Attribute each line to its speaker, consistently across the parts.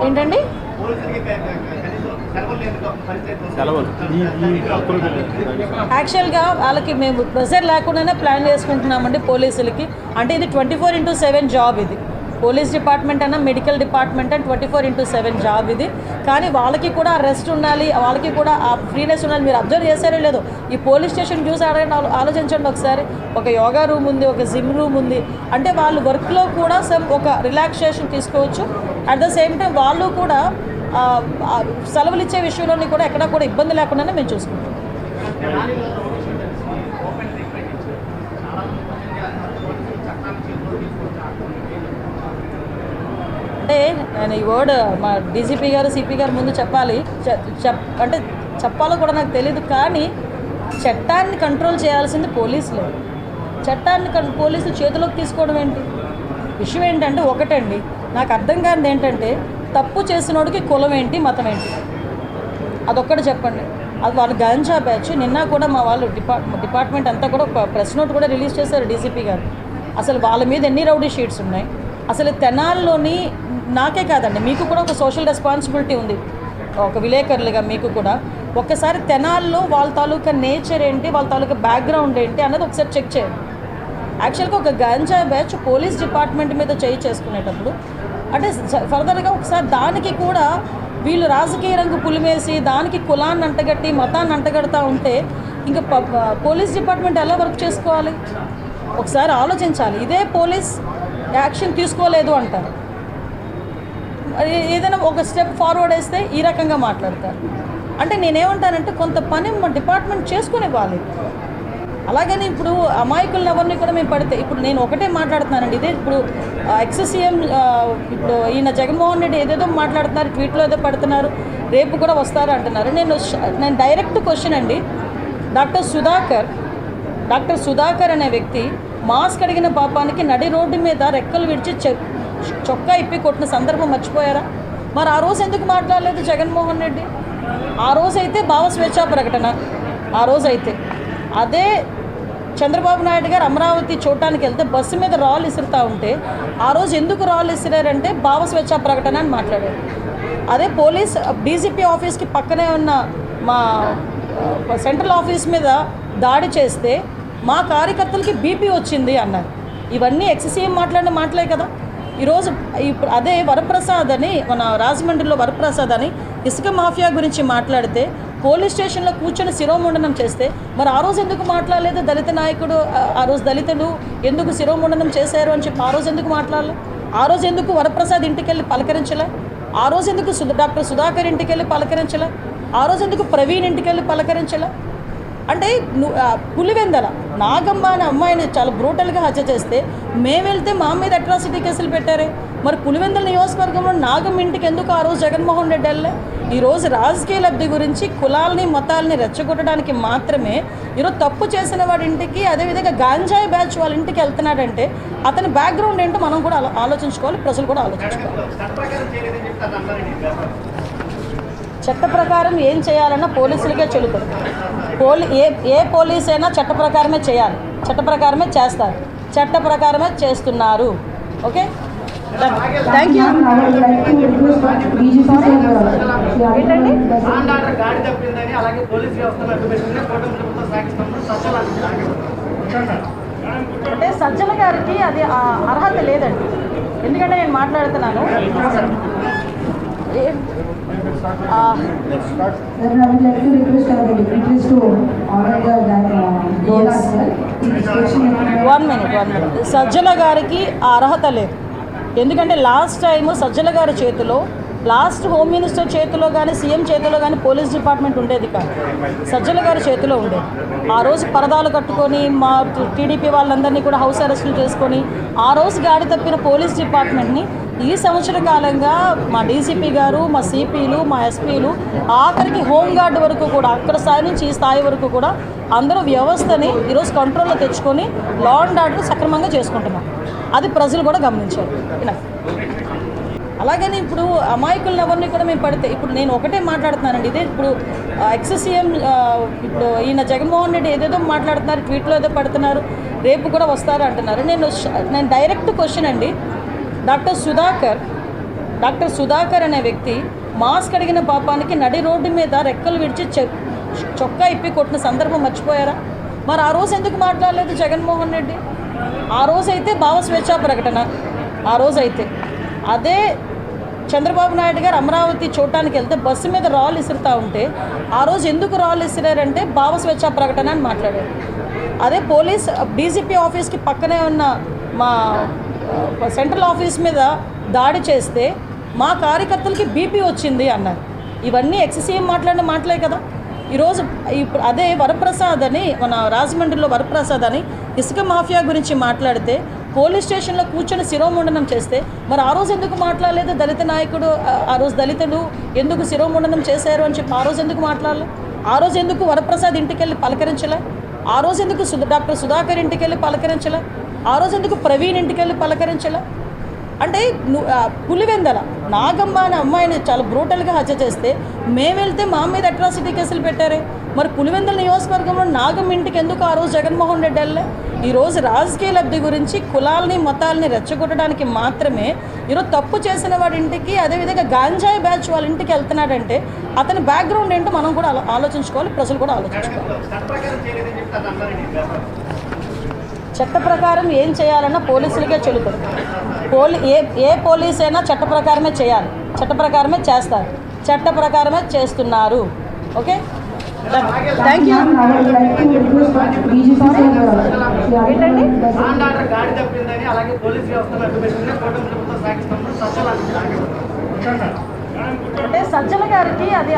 Speaker 1: ఏంటండి యాక్చువల్గా వాళ్ళకి మేము ప్రెషర్ లేకుండానే ప్లాన్ చేసుకుంటున్నామండి పోలీసులకి. అంటే ఇది 24/7 జాబ్. ఇది పోలీస్ డిపార్ట్మెంట్ అన్న మెడికల్ డిపార్ట్మెంట్ అని 24/7 జాబ్ ఇది. కానీ వాళ్ళకి కూడా రెస్ట్ ఉండాలి, వాళ్ళకి కూడా ఆ ఫ్రీనెస్ ఉండాలి. మీరు అబ్జర్వ్ చేశారో లేదో, ఈ పోలీస్ స్టేషన్ చూసి ఆలోచించండి ఒకసారి. ఒక యోగా రూమ్ ఉంది, ఒక జిమ్ రూమ్ ఉంది. అంటే వాళ్ళు వర్క్లో కూడా ఒక రిలాక్సేషన్ తీసుకోవచ్చు. అట్ ద సేమ్ టైం వాళ్ళు కూడా సెలవులు ఇచ్చే విషయంలోని కూడా ఎక్కడ కూడా ఇబ్బంది లేకుండానే మేము చూసుకుంటాం. అంటే నేను ఈ వర్డ్ మా డీజీపీ గారు సిపి గారు ముందు చెప్పాలి, అంటే చెప్పాలో కూడా నాకు తెలియదు. కానీ చట్టాన్ని కంట్రోల్ చేయాల్సింది పోలీసులు. చట్టాన్ని పోలీసులు చేతిలోకి తీసుకోవడం ఏంటి? విషయం ఏంటంటే ఒకటండి, నాకు అర్థం కానిది ఏంటంటే, తప్పు చేసినోడికి కులం ఏంటి, మతం ఏంటి, అదొక్కటి చెప్పండి. అది వాళ్ళు గంజా బ్యాచ్. నిన్న కూడా మా వాళ్ళు డిపార్ట్మెంట్ అంతా కూడా ఒక ప్రెస్ నోట్ కూడా రిలీజ్ చేశారు డీసీపీ గారు. అసలు వాళ్ళ మీద ఎన్ని రౌడీ షీట్స్ ఉన్నాయి. అసలు తెనాల్లోని నాకే కాదండి, మీకు కూడా ఒక సోషల్ రెస్పాన్సిబిలిటీ ఉంది, ఒక విలేకరులుగా మీకు కూడా. ఒక్కసారి తెనాల్లో వాళ్ళ తాలూకా నేచర్ ఏంటి, వాళ్ళ తాలూకా బ్యాక్గ్రౌండ్ ఏంటి అన్నది ఒకసారి చెక్ చేయండి. యాక్చువల్గా ఒక గంజా బ్యాచ్ పోలీస్ డిపార్ట్మెంట్ మీద చేసుకునేటప్పుడు అంటే ఫర్దర్గా ఒకసారి దానికి కూడా వీళ్ళు రాజకీయ రంగు పులిమేసి దానికి కులాన్ని అంటగట్టి మతాన్ని అంటగడతా ఉంటే ఇంకా పోలీస్ డిపార్ట్మెంట్ ఎలా వర్క్ చేసుకోవాలి? ఒకసారి ఆలోచించాలి. ఇదే పోలీస్ యాక్షన్ తీసుకోలేదు అంటారు, ఏదైనా ఒక స్టెప్ ఫార్వర్డ్ వేస్తే ఈ రకంగా మాట్లాడతారు. అంటే నేనేమంటానంటే కొంత పని మా డిపార్ట్మెంట్ చేసుకునివ్వాలి. అలాగని ఇప్పుడు అమాయకులను ఎవరిని కూడా మేము పడితే, ఇప్పుడు నేను ఒకటే మాట్లాడుతున్నానండి. ఇదే ఇప్పుడు ఎక్స్-సీఎం ఇప్పుడు ఈయన జగన్మోహన్ రెడ్డి ఏదేదో మాట్లాడుతున్నారు, ట్వీట్లో ఏదో పడుతున్నారు, రేపు కూడా వస్తారు అంటున్నారు. నేను డైరెక్ట్ క్వశ్చన్ అండి, డాక్టర్ సుధాకర్ అనే వ్యక్తి మాస్క్ అడిగిన పాపానికి నడి రోడ్డు మీద రెక్కలు విడిచి చొక్కా ఇప్పి కొట్టిన సందర్భం మర్చిపోయారా? మరి ఆ రోజు ఎందుకు మాట్లాడలేదు జగన్మోహన్ రెడ్డి? ఆ రోజైతే భావ స్వేచ్ఛా ప్రకటన, ఆ రోజైతే అదే చంద్రబాబు నాయుడు గారు అమరావతి చూడటానికి వెళ్తే బస్సు మీద రాళ్ళు ఇసురుతూ ఉంటే ఆ రోజు ఎందుకు రాళ్ళు ఇసిరారంటే భావ స్వేచ్ఛా ప్రకటన అని మాట్లాడారు. అదే పోలీస్ డీజీపీ ఆఫీస్కి పక్కనే ఉన్న మా సెంట్రల్ ఆఫీస్ మీద దాడి చేస్తే మా కార్యకర్తలకి బీపీ వచ్చింది అన్నారు. ఇవన్నీ ఎక్స్-సీఎం మాట్లాడిన మాటలే కదా. ఈరోజు ఇప్పుడు అదే వరప్రసాద్ అని, మన రాజమండ్రిలో వరప్రసాద్ అని ఇసుక మాఫియా గురించి మాట్లాడితే పోలీస్ స్టేషన్లో కూర్చొని శిరోముండనం చేస్తే మరి ఆ రోజు ఎందుకు మాట్లాడలేదు? దళిత నాయకుడు, ఆ రోజు దళితులు ఎందుకు శిరోముండనం చేశారు అని చెప్పి ఆ రోజు ఎందుకు మాట్లాడలేదు? ఆ రోజు ఎందుకు వరప్రసాద్ ఇంటికి వెళ్ళి పలకరించలే? ఆ రోజు ఎందుకు డాక్టర్ సుధాకర్ ఇంటికి వెళ్ళి పలకరించలే? ఆ రోజు ఎందుకు ప్రవీణ్ ఇంటికి వెళ్ళి పలకరించలే? అంటే పులివెందల నాగమ్మ అనే అమ్మాయిని చాలా బ్రూటల్గా హత్య చేస్తే మేము వెళ్తే మా మీద అట్రాసిటీ కేసులు పెట్టారే. మరి పులివెందల నియోజకవర్గంలో నాగమ్మ ఇంటికి ఎందుకు ఆ రోజు జగన్మోహన్ రెడ్డి వెళ్ళే? ఈరోజు రాజకీయ లబ్ధి గురించి కులాలని మతాలని రెచ్చగొట్టడానికి మాత్రమే ఈరోజు తప్పు చేసిన వాడి ఇంటికి, అదేవిధంగా గాంజాయి బ్యాచ్ వాళ్ళ ఇంటికి వెళ్తున్నాడంటే అతని బ్యాక్గ్రౌండ్ ఏంటో మనం కూడా ఆలోచించుకోవాలి, ప్రజలు కూడా ఆలోచించుకోవాలి. చట్ట ప్రకారం ఏం చేయాలన్నా పోలీసులకే చెల్లుతుంది. ఏ పోలీస్ అయినా చట్ట ప్రకారమే చేయాలి, చట్ట ప్రకారమే చేస్తారు, చట్ట ప్రకారమే చేస్తున్నారు. Okay, thank you. అంటే సజ్జల గారికి అది అర్హత లేదండి. ఎందుకంటే నేను మాట్లాడుతున్నాను, వన్ మినిట్. సజ్జల గారికి ఆ అర్హత లేదు. ఎందుకంటే లాస్ట్ టైము సజ్జల గారి చేతిలో, లాస్ట్ హోమ్ మినిస్టర్ చేతిలో కానీ సీఎం చేతిలో కానీ పోలీస్ డిపార్ట్మెంట్ ఉండేది కాదు, సజ్జల గారి చేతిలో ఉండేది. ఆ రోజు పరదాలు కట్టుకొని మా టీడీపీ వాళ్ళందరినీ కూడా హౌస్ అరెస్టులు చేసుకొని ఆ రోజు గాడి తప్పిన పోలీస్ డిపార్ట్మెంట్ని ఈ సంవత్సర కాలంగా మా డీసీపీ గారు, మా సిపిలు, మా ఎస్పీలు, ఆఖరికి హోంగార్డ్ వరకు కూడా, అక్కడ స్థాయి నుంచి ఈ స్థాయి వరకు కూడా అందరూ వ్యవస్థని ఈరోజు కంట్రోల్లో తెచ్చుకొని లా అండ్ ఆర్డర్ సక్రమంగా చేసుకుంటున్నాం. అది ప్రజలు కూడా గమనించారు. అలాగని ఇప్పుడు అమాయకులను ఎవరిని కూడా మేము పడితే, ఇప్పుడు నేను ఒకటే మాట్లాడుతున్నానండి. ఇదే ఇప్పుడు ఎక్స్-సీఎం ఇప్పుడు ఈయన జగన్మోహన్ రెడ్డి ఏదేదో మాట్లాడుతున్నారు, ట్వీట్లో ఏదో పడుతున్నారు, రేపు కూడా వస్తారు అంటున్నారు. నేను డైరెక్ట్ క్వశ్చన్ అండి, డాక్టర్ సుధాకర్ అనే వ్యక్తి మాస్క్ అడిగిన పాపానికి నడి రోడ్డు మీద రెక్కలు విడిచి చొక్కా ఇప్పి కొట్టిన సందర్భం మర్చిపోయారా? మరి ఆ రోజు ఎందుకు మాట్లాడలేదు జగన్మోహన్ రెడ్డి? ఆ రోజైతే భావ స్వేచ్ఛా ప్రకటన, ఆ రోజైతే అదే చంద్రబాబు నాయుడు గారు అమరావతి చూడటానికి వెళ్తే బస్సు మీద రాళ్ళు ఇసురుతూ ఉంటే ఆ రోజు ఎందుకు రాళ్ళు ఇసిరారంటే భావ స్వేచ్ఛా ప్రకటన అని మాట్లాడారు. అదే పోలీస్ డీజీపీ ఆఫీస్కి పక్కనే ఉన్న మా సెంట్రల్ ఆఫీస్ మీద దాడి చేస్తే మా కార్యకర్తలకి బీపీ వచ్చింది అన్నారు. ఇవన్నీ ఎక్ససీఎం మాట్లాడిన మాటలే కదా. ఈరోజు అదే వరప్రసాద్ అని, మన రాజమండ్రిలో వరప్రసాద్ అని ఇసుక మాఫియా గురించి మాట్లాడితే పోలీస్ స్టేషన్లో కూర్చొని శిరోముండనం చేస్తే మరి ఆ రోజు ఎందుకు మాట్లాడలేదు? దళిత నాయకుడు, ఆ రోజు దళితులు ఎందుకు శిరోముండనం చేశారు అని చెప్పి ఆ రోజు ఎందుకు మాట్లాడలేదు? ఆ రోజు ఎందుకు వరప్రసాద్ ఇంటికి వెళ్ళి పలకరించలే? ఆ రోజు ఎందుకు డాక్టర్ సుధాకర్ ఇంటికి వెళ్ళి పలకరించలే? ఆ రోజు ఎందుకు ప్రవీణ్ ఇంటికి వెళ్ళి పలకరించలే? అంటే పులివెందల నాగమ్మ అనే అమ్మాయిని చాలా బ్రూటల్గా హత్య చేస్తే మేము వెళ్తే మా మీద అట్రాసిటీ కేసులు పెట్టారే. మరి పులివెందల నియోజకవర్గంలో నాగమ్మ ఇంటికి ఎందుకు ఆ రోజు జగన్మోహన్ రెడ్డి వెళ్ళే? ఈరోజు రాజకీయ లబ్ధి గురించి కులాలని మతాలని రెచ్చగొట్టడానికి మాత్రమే ఈరోజు తప్పు చేసిన వాడి ఇంటికి, అదేవిధంగా గాంజాయి బ్యాచ్ వాళ్ళ ఇంటికి వెళ్తున్నాడంటే అతని బ్యాక్గ్రౌండ్ ఏంటో మనం కూడా ఆలోచించుకోవాలి, ప్రజలు కూడా ఆలోచించుకోవాలి. చట్ట ప్రకారం ఏం చేయాలన్నా పోలీసులకే చెల్లుతుంది. ఏ పోలీస్ అయినా చట్ట ప్రకారమే చేయాలి, చట్ట ప్రకారమే చేస్తారు, చట్ట ప్రకారమే చేస్తున్నారు. Okay, thank you. అంటే సజ్జల గారికి అది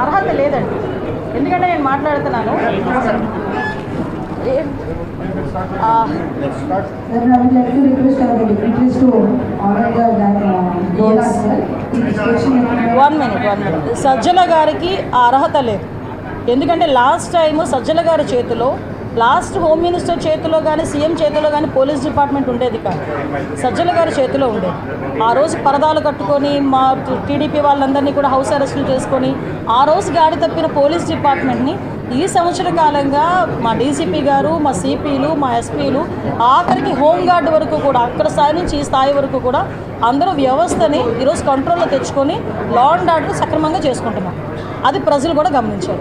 Speaker 1: అర్హత లేదండి. ఎందుకంటే నేను మాట్లాడుతున్నాను, వన్ మినిట్ సజ్జల గారికి ఆ అర్హత లేదు. ఎందుకంటే లాస్ట్ టైం సజ్జల గారి చేతిలో, లాస్ట్ హోమ్ మినిస్టర్ చేతిలో కానీ సీఎం చేతిలో కానీ పోలీస్ డిపార్ట్మెంట్ ఉండేది కాదు, సజ్జల గారి చేతిలో ఉండేది. ఆ రోజు పరదాలు కట్టుకొని మా టీడీపీ వాళ్ళందరినీ కూడా హౌస్ అరెస్టులు చేసుకొని ఆ రోజు గాడి తప్పిన పోలీస్ డిపార్ట్మెంట్ని ఈ సంవత్సర కాలంగా మా డీసీపీ గారు, మా సిపిలు, మా ఎస్పీలు, ఆఖరికి హోంగార్డు వరకు కూడా, అక్కడ స్థాయి నుంచి ఈ స్థాయి వరకు కూడా అందరూ వ్యవస్థని ఈరోజు కంట్రోల్లో తెచ్చుకొని లా అండ్ ఆర్డర్ సక్రమంగా చేసుకుంటున్నాం. అది ప్రజలు కూడా గమనించారు.